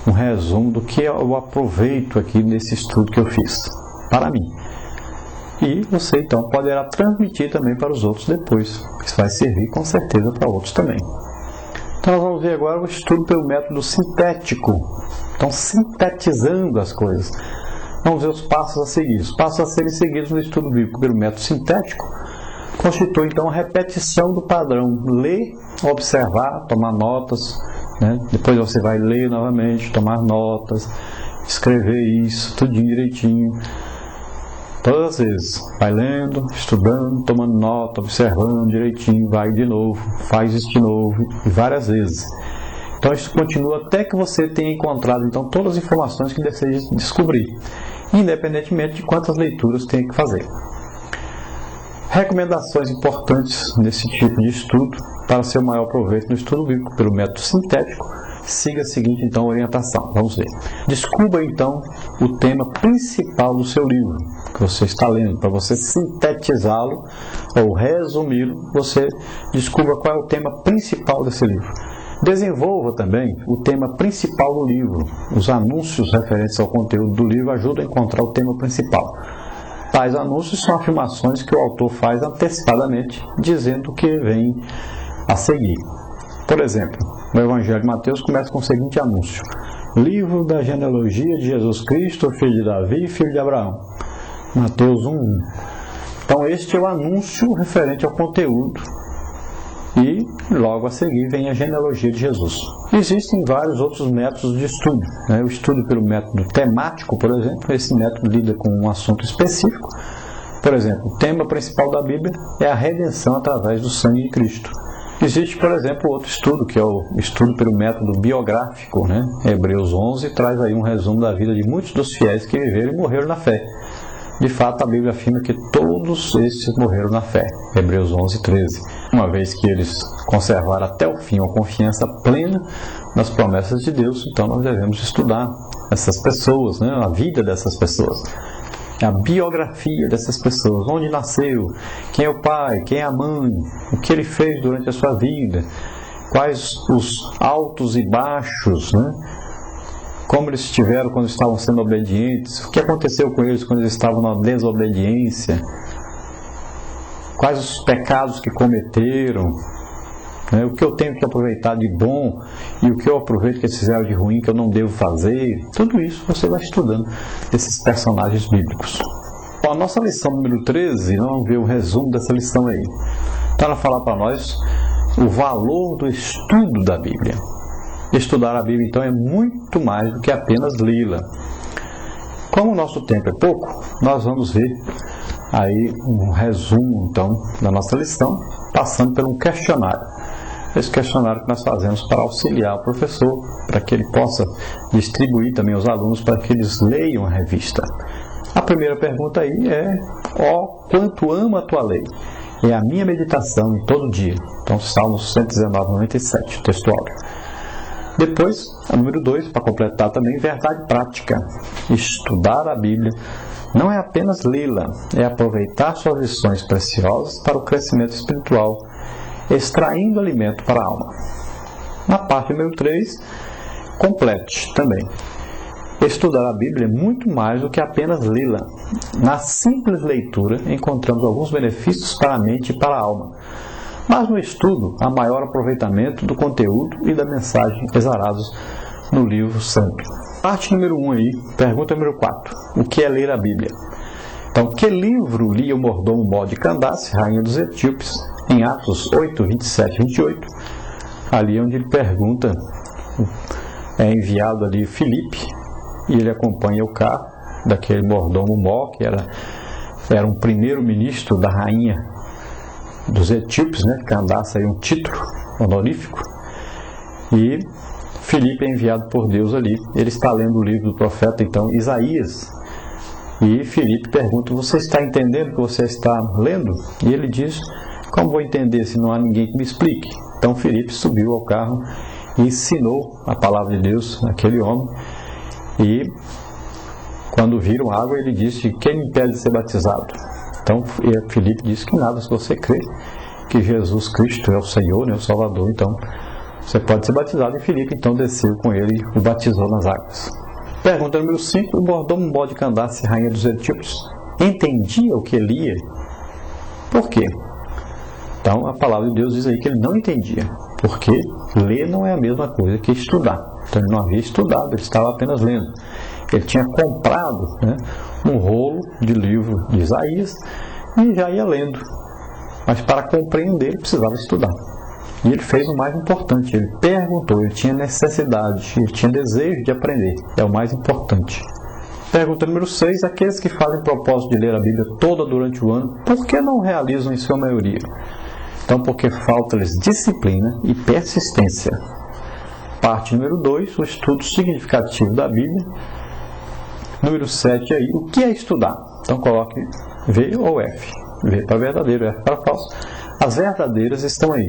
um resumo do que eu aproveito aqui nesse estudo que eu fiz para mim. E você então poderá transmitir também para os outros depois. Isso vai servir com certeza para outros também. Então nós vamos ver agora o estudo pelo método sintético. Então, sintetizando as coisas. Vamos ver os passos a seguir. Os passos a serem seguidos no estudo bíblico pelo método sintético constitui então a repetição do padrão. Ler, observar, tomar notas, né? Depois você vai ler novamente, tomar notas, escrever isso, tudo direitinho. Todas as vezes, vai lendo, estudando, tomando nota, observando direitinho, vai de novo, faz isso de novo, e várias vezes. Então isso continua até que você tenha encontrado então todas as informações que deseja descobrir, independentemente de quantas leituras tenha que fazer. Recomendações importantes nesse tipo de estudo para seu maior proveito no estudo bíblico pelo método sintético. Siga a seguinte então orientação. Vamos ver. Descubra então o tema principal do seu livro que você está lendo. Para você sintetizá-lo ou resumi-lo, você descubra qual é o tema principal desse livro. Desenvolva também o tema principal do livro. Os anúncios referentes ao conteúdo do livro ajudam a encontrar o tema principal. Tais anúncios são afirmações que o autor faz antecipadamente, dizendo o que vem a seguir. Por exemplo, o Evangelho de Mateus começa com o seguinte anúncio: livro da genealogia de Jesus Cristo, filho de Davi e filho de Abraão. Mateus 1:1. Então este é o anúncio referente ao conteúdo e logo a seguir vem a genealogia de Jesus. Existem vários outros métodos de estudo, né? O estudo pelo método temático, por exemplo, esse método lida com um assunto específico. Por exemplo, o tema principal da Bíblia é a redenção através do sangue de Cristo. Existe, por exemplo, outro estudo, que é o estudo pelo método biográfico, né? Hebreus 11 traz aí um resumo da vida de muitos dos fiéis que viveram e morreram na fé. De fato, a Bíblia afirma que todos estes morreram na fé. Hebreus 11:13. Uma vez que eles conservaram até o fim uma confiança plena nas promessas de Deus, então nós devemos estudar essas pessoas, né? A vida dessas pessoas. A biografia dessas pessoas, onde nasceu, quem é o pai, quem é a mãe, o que ele fez durante a sua vida, quais os altos e baixos, né? Como eles estiveram quando estavam sendo obedientes, o que aconteceu com eles quando eles estavam na desobediência, quais os pecados que cometeram, né? O que eu tenho que aproveitar de bom e o que eu aproveito que eles fizeram de ruim que eu não devo fazer. Tudo isso você vai estudando desses personagens bíblicos. Bom, a nossa lição número 13, vamos ver o resumo dessa lição aí. Então ela fala para nós o valor do estudo da Bíblia. Estudar a Bíblia então é muito mais do que apenas lê-la. Como o nosso tempo é pouco, nós vamos ver aí um resumo então da nossa lição, passando por um questionário. Esse questionário que nós fazemos para auxiliar o professor, para que ele possa distribuir também aos alunos para que eles leiam a revista. A primeira pergunta aí é: ó, quanto amo a tua lei, é a minha meditação em todo dia. Então, Salmos 119:97, texto áudio. Depois, a número 2, para completar também, verdade prática. Estudar a Bíblia não é apenas lê-la, é aproveitar suas lições preciosas para o crescimento espiritual, extraindo alimento para a alma. Na parte número 3, complete também. Estudar a Bíblia é muito mais do que apenas lê-la. Na simples leitura, encontramos alguns benefícios para a mente e para a alma. Mas no estudo, há maior aproveitamento do conteúdo e da mensagem exarados no livro santo. Parte número 1 aí, pergunta número 4. O que é ler a Bíblia? Então, que livro lia o mordomo Mó de Candace, rainha dos etíopes, em Atos 8, 27 e 28? Ali é onde ele pergunta, é enviado ali Filipe, e ele acompanha o carro daquele mordomo Mó, que era um primeiro-ministro da rainha dos etíopes, né? Candace aí um título honorífico. E Filipe é enviado por Deus ali. Ele está lendo o livro do profeta, então, Isaías. E Filipe pergunta: você está entendendo o que você está lendo? E ele diz: como vou entender se não há ninguém que me explique? Então Filipe subiu ao carro e ensinou a palavra de Deus àquele homem. E quando viram água, ele disse: quem me impede de ser batizado? Então Filipe disse que nada, se você crê que Jesus Cristo é o Senhor, né, o Salvador, então Você pode ser batizado, e Filipe então desceu com ele e o batizou nas águas. Pergunta número 5. O mordomo bode Candace, rainha dos etíopes, entendia o que lia? Por quê? Então a palavra de Deus diz aí que ele não entendia, porque ler não é a mesma coisa que estudar. Então ele não havia estudado, ele estava apenas lendo. Ele tinha comprado, um rolo de livro de Isaías e já ia lendo. Mas para compreender ele precisava estudar. E ele fez o mais importante, ele perguntou, ele tinha necessidade, ele tinha desejo de aprender. É o mais importante. Pergunta número 6. Aqueles que fazem propósito de ler a Bíblia toda durante o ano, por que não realizam em sua maioria? Então, porque falta-lhes disciplina e persistência. Parte número 2. O estudo significativo da Bíblia. Número 7 aí. O que é estudar? Então, coloque V ou F. V para verdadeiro, F para falso. As verdadeiras estão aí.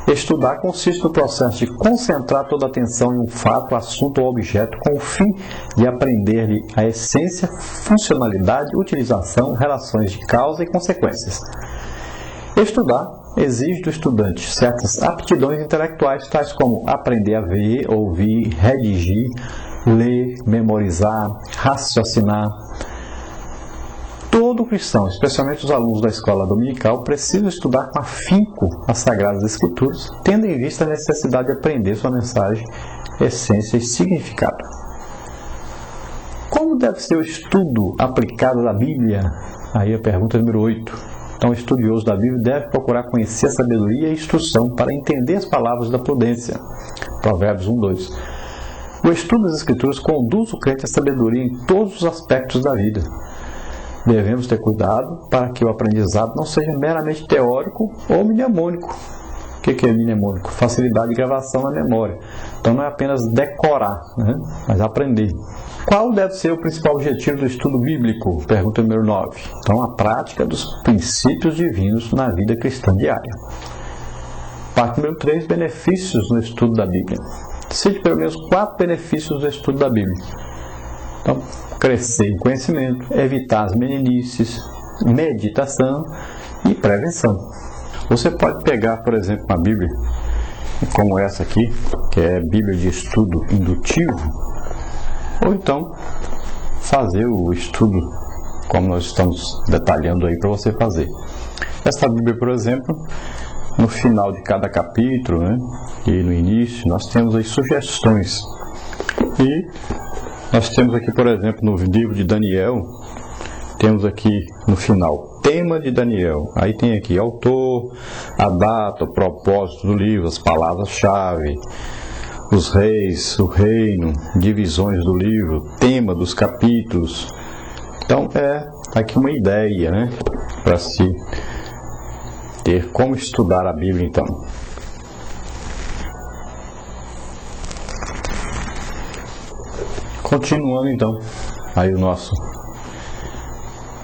Estudar consiste no processo de concentrar toda a atenção em um fato, assunto ou objeto com o fim de aprender-lhe a essência, funcionalidade, utilização, relações de causa e consequências. Estudar exige do estudante certas aptidões intelectuais, tais como aprender a ver, ouvir, redigir, ler, memorizar, raciocinar. Todo cristão, especialmente os alunos da escola dominical, precisa estudar com afinco as Sagradas Escrituras, tendo em vista a necessidade de aprender sua mensagem, essência e significado. Como deve ser o estudo aplicado da Bíblia? Aí a pergunta número 8. Então, o estudioso da Bíblia deve procurar conhecer a sabedoria e a instrução para entender as palavras da prudência. Provérbios 1:2. O estudo das Escrituras conduz o crente à sabedoria em todos os aspectos da vida. Devemos ter cuidado para que o aprendizado não seja meramente teórico ou mnemônico. O que é mnemônico? Facilidade de gravação na memória. Então não é apenas decorar, mas aprender. Qual deve ser o principal objetivo do estudo bíblico? Pergunta número 9. Então, a prática dos princípios divinos na vida cristã diária. Parte número 3. Benefícios no estudo da Bíblia. Cite pelo menos 4 benefícios do estudo da Bíblia. Então, crescer em conhecimento, evitar as meninices, meditação e prevenção. Você pode pegar, por exemplo, uma Bíblia como essa aqui, que é Bíblia de Estudo Indutivo, ou então fazer o estudo como nós estamos detalhando aí para você fazer. Essa Bíblia, por exemplo, no final de cada capítulo, e no início, nós temos aí sugestões. E nós temos aqui, por exemplo, no livro de Daniel, temos aqui no final, tema de Daniel. Aí tem aqui autor, a data, o propósito do livro, as palavras-chave, os reis, o reino, divisões do livro, tema dos capítulos. Então é aqui uma ideia, para se ter como estudar a Bíblia então. Continuando então, aí o nosso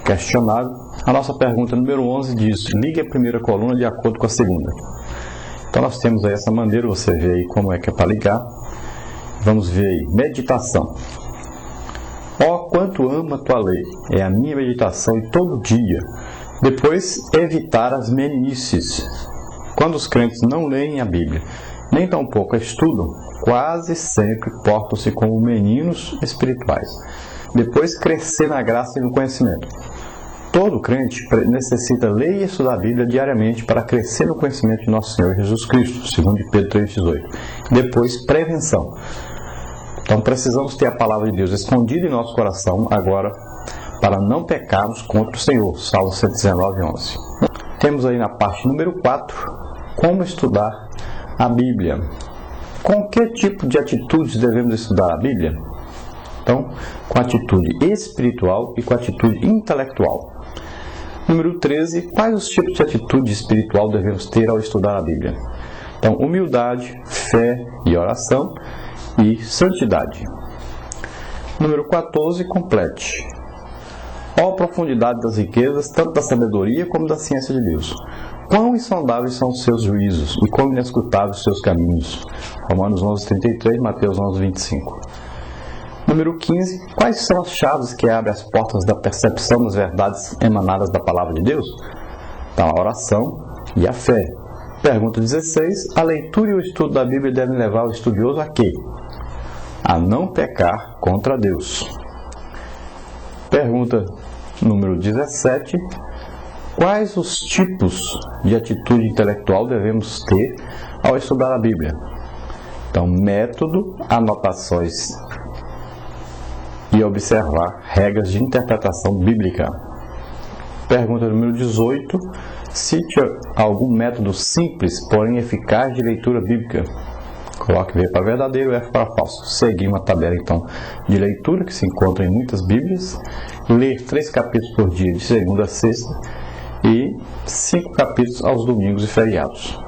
questionário. A nossa pergunta número 11 diz: ligue a primeira coluna de acordo com a segunda. Então nós temos aí essa maneira, você vê aí como é que é para ligar. Vamos ver aí, meditação. Ó, quanto amo a tua lei, é a minha meditação e todo dia. Depois, evitar as meninices. Quando os crentes não leem a Bíblia, nem tampouco a estudam, quase sempre portam-se como meninos espirituais. Depois, crescer na graça e no conhecimento. Todo crente necessita ler e estudar a Bíblia diariamente para crescer no conhecimento de nosso Senhor Jesus Cristo, segundo Pedro 3,18. Depois, prevenção. Então, precisamos ter a palavra de Deus escondida em nosso coração agora, para não pecarmos contra o Senhor. Salmo 119:11. Temos aí na parte número 4, como estudar a Bíblia. Com que tipo de atitudes devemos estudar a Bíblia? Então, com atitude espiritual e com atitude intelectual. Número 13, quais os tipos de atitude espiritual devemos ter ao estudar a Bíblia? Então, humildade, fé e oração e santidade. Número 14, complete. Ó profundidade das riquezas, tanto da sabedoria como da ciência de Deus. Quão insondáveis são os seus juízos e quão inescrutáveis os seus caminhos. Romanos 11:33, Mateus 11:25. Número 15. Quais são as chaves que abrem as portas da percepção das verdades emanadas da palavra de Deus? Então, a oração e a fé. Pergunta 16. A leitura e o estudo da Bíblia devem levar o estudioso a quê? A não pecar contra Deus. Pergunta número 17. Quais os tipos de atitude intelectual devemos ter ao estudar a Bíblia? Então, método, anotações e observar regras de interpretação bíblica. Pergunta número 18. Cite algum método simples, porém eficaz de leitura bíblica. Coloque V para verdadeiro, F para falso. Seguir uma tabela, então, de leitura que se encontra em muitas Bíblias. Ler 3 capítulos por dia, de segunda a sexta, e 5 capítulos aos domingos e feriados.